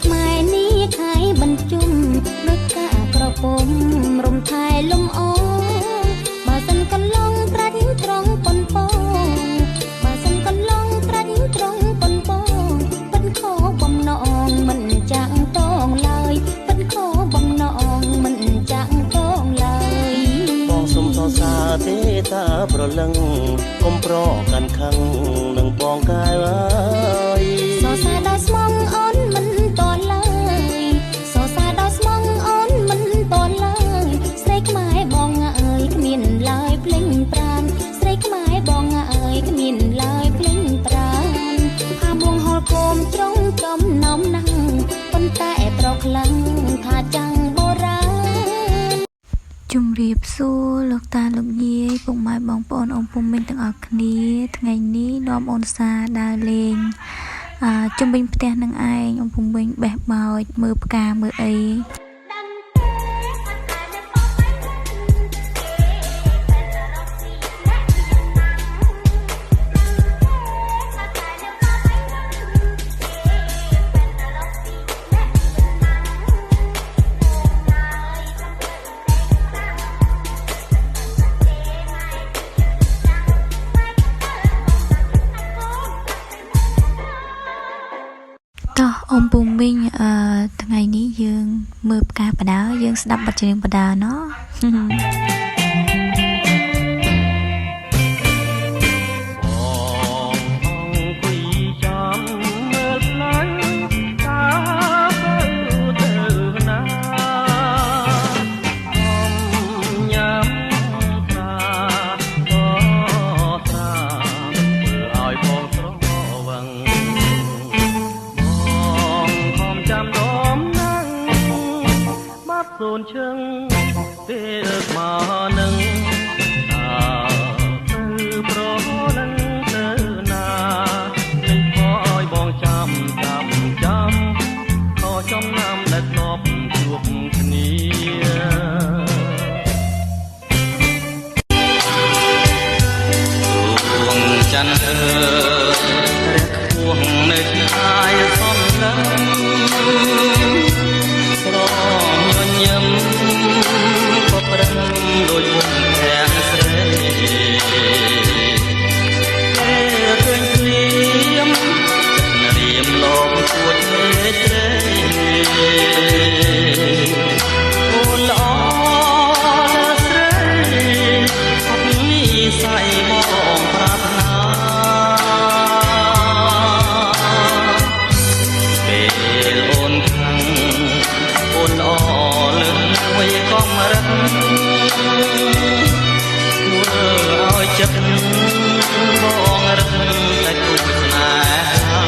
ខ្មែរនេះខែបញ្ជុំដូចកាក្រពុំរំថែលំអបើសិនកន្លងត្រាច់ត្រង់ប៉ុនពងបើសិនកន្លងត្រាច់ត្រង់ប៉ុនពងពិនខោបំណងមិនចាក់តងឡើយពិនខោបំណងមិនចាក់តងឡើយបងសុំសរសើរទេតាប្រលឹងកុំប្រកាន់ខឹងនឹងបងកែវអើយសរសើរដល់ស្មងអូនមិនតឡើយសរសើរដល់ស្មងអូនមិនតឡើយស្រីខ្មែរបងអើយគ្មានឡើយភ្លេងប្រានស្រីខ្មែរបងអើយគ្មានឡើយភ្លេងប្រានអាមួងហល់គោមត្រង់ចំណោមណាំងប៉ុន្តែប្រខ្លាំងថាចាំងបូរាណជំរាបសួរលោកតាលោកយាយពុកម៉ែបងប្អូនអ៊ំពុំមីងទាំងអស់គ្នាថ្ងៃនេះនាំអូនសាដើរលេងជំវិញផ្ទះនឹងឯងអ៊ំពុំវិញបេះបោចមើលផ្កាមើលអីអ៊ំពុំមីងថ្ងៃនេះយើងមើលផ្កាបដាយើងស្ដាប់បទចម្រៀងបដាណោះសូនឈឹងពេលមកនឹងទៅប្រនឹងទៅណានឹងខោឲ្យបងចាំខោចំណាំដែលធ្លាប់ជួបគ្នាដួងច័ន្ទរះខ្ពស់នៅខាយសំឡឹងញឹមក៏ប្រឹងដោយមុខធាងស្រីពេលឃើញព្រាមចិត្តរៀមលងពួតមេត្រីអូនល្អស្រីអត់មានស័យមកប្រាថ្នាពេលអូនខាងអូនល្អកំរិតធ្វើឲ្យចិត្តបងរឹងតែទូស្នេហា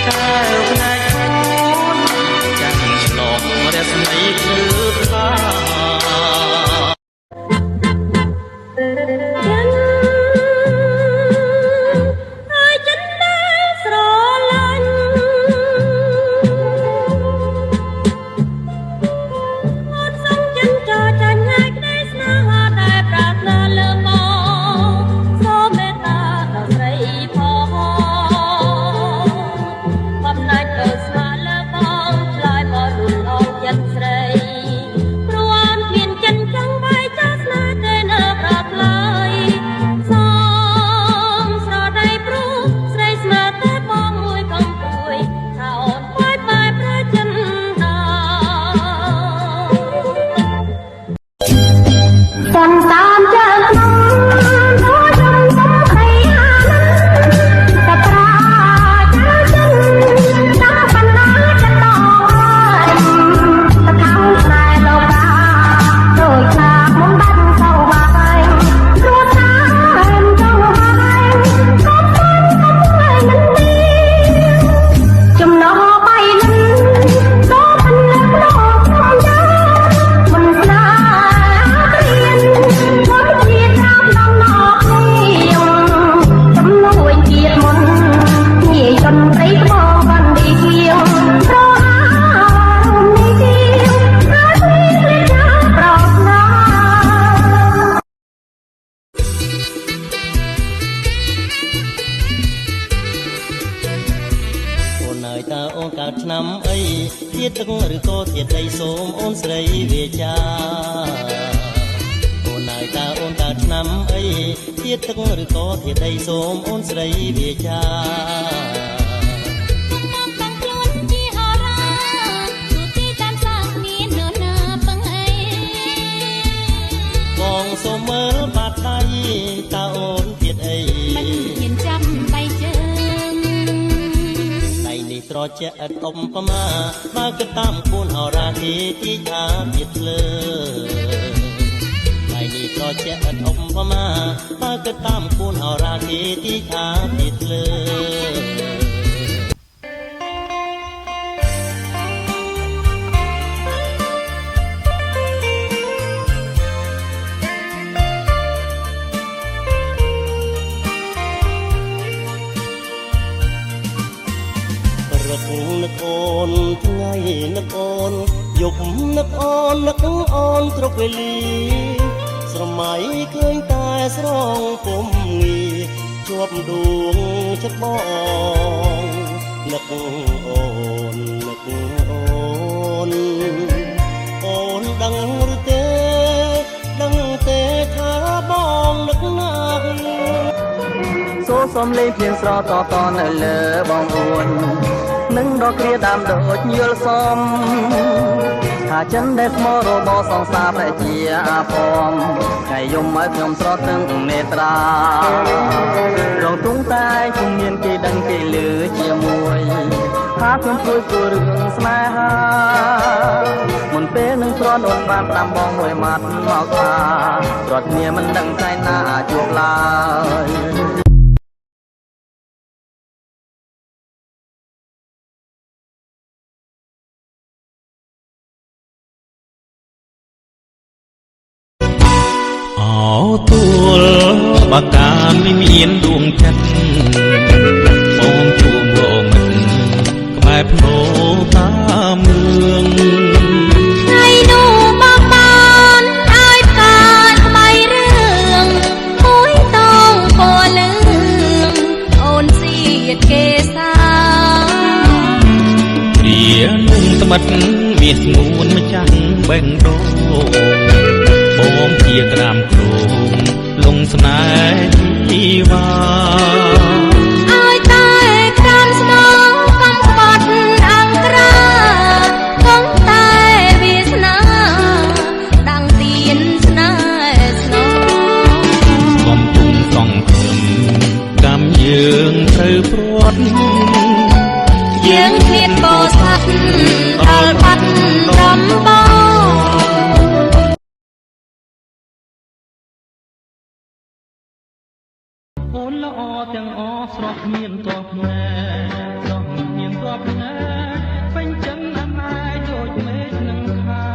កែវផ្នែកខ្លួនចាំងឆ្លងរស្មីភ្លឺថ្លាស្រី តើអូនកើតឆ្នាំអីធាតទឹកឬក៏ធាតដីសូមអូនស្រីវាចាអូនហើយតើអូនកើតឆ្នាំអីធាតទឹកឬក៏ធាតដីសូមអូនស្រីវាចាបងសូមមើលបាត់ដៃតើអូនទៀតអីមិនហ៊ានចាំបៃជើងដៃនេះត្រជាក់ឥតអុំប្រមាបើគិតតាមគូនហោរាទីទីថាទៀតភ្លើដៃនេះត្រជាក់ឥតអុំប្រមាបើគិតតាមគូនហោរាទីទីថាទៀតភ្លើនឹកអូនថ្ងៃនឹកអូនយប់នឹកអូននឹកអូនគ្រប់វេលាស្រមៃឃើញតែស្រងពុំងាជាប់ដួងចិត្តបងនឹកអូននឹកអូនអូនដឹងឬទេដឹងទេថាបងនឹកណាស់សូមសំលេងភ្លៀងស្រតតនៅលើបងអួននឹងដកគ្រាដើមដូចយល់សមថាចិនដែលស្មោះរបស់សង្សារព្រះជាអាផមថ្ងៃយំឲ្យខ្ញុំស្រទនឹងនេត្រារងទុំតែពុំមានគេដឹងគេលឺជាមួយថាខ្ញុំជួយគូរឿងស្នេហាមុនពេលនឹងប្រនអូនបានតាមបងមួយម៉ាត់មកថារត់គ្នាមិនដឹងថ្ងៃណាជួបឡើយទួលបើកាលមិនមានដួងចិត្តបងជួបបងមិនក្បែរភ្នោតាមមឿងថ្ងៃនោះបងបានឲ្យកើតថ្មីរឿងមួយតងពណ៌លឿងអូនសៀតគេសាព្រានឹងត្មិតមាសស្ងួនម្ចាស់បេងដូងបងជាក្រាមគ្រងលងស្នេហ៍ជីវ៉ាឲ្យតែក្រាមស្មោកំក្បត់អង្ក្រាគង់តែវាសនាដាំងទៀនស្នេហ៍ស្នងកំពុងសង្ឃឹមកម្មយើងត្រូវព្រាត់យើងឃ្លាតបោស័ព្ទដល់បាត់ដំបងអូនល្អទាំងអស្រស់មានតបណែស្រស់មានតបណែពេញចិនអមាយដូចមេឃនឹងខា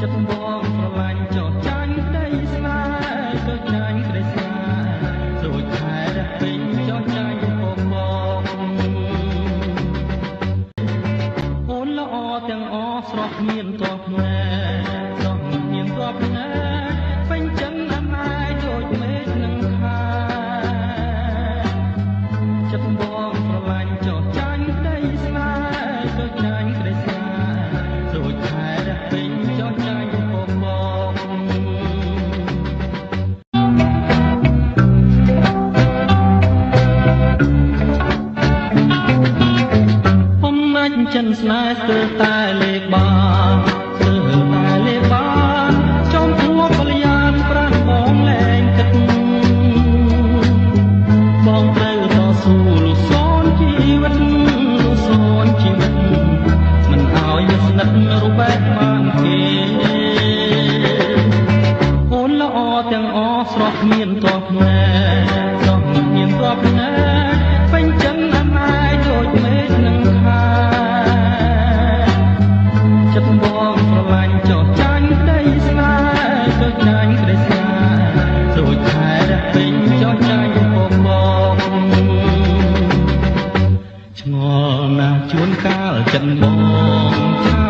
ចិត្តបងស្រឡាញ់ចោតចាញ់ក្តីស្នេហ៍ចោតចាញ់ក្តីស្នេហ៍ដូចខែរះពេញចោតចាញ់បងអូនល្អទាំងអស្រស់មានតបណែស្រស់មានតបណែពេញចិនអមាយដូចមេឃនឹងខាចិត្តបងស្រឡាញ់ចោតចាញ់ក្តីស្នេហ៍ចោតចាញ់ក្តីស្នេហ៍ដូចខែរះពេញចោតចាញ់បងបំណាច់ចិនស្នេហ៍ស្ទើរតែលេខបាស្ទើរតែលេខបាចំពោះបរិយាប្រាំបងលែងគិតបងត្រូវតស៊ូលុសូនជីវិតលុសូនជីវិតមិនឲ្យស្និទ្ធរូបបែបបានគេអូនល្អទាំងអស្រស់មានតបណែស្រស់មានតបណែពេញចិនអមាយដូចមេឃនឹងខាចិត្តបងស្រឡាញ់ចោតចាញ់ក្តីស្នេហ៍ចោតចាញ់ក្តីស្នេហ៍ដូចខែរះពេញចោតចាញ់បងឆ្ងល់ណាស់ជួនកាលចិត្តបង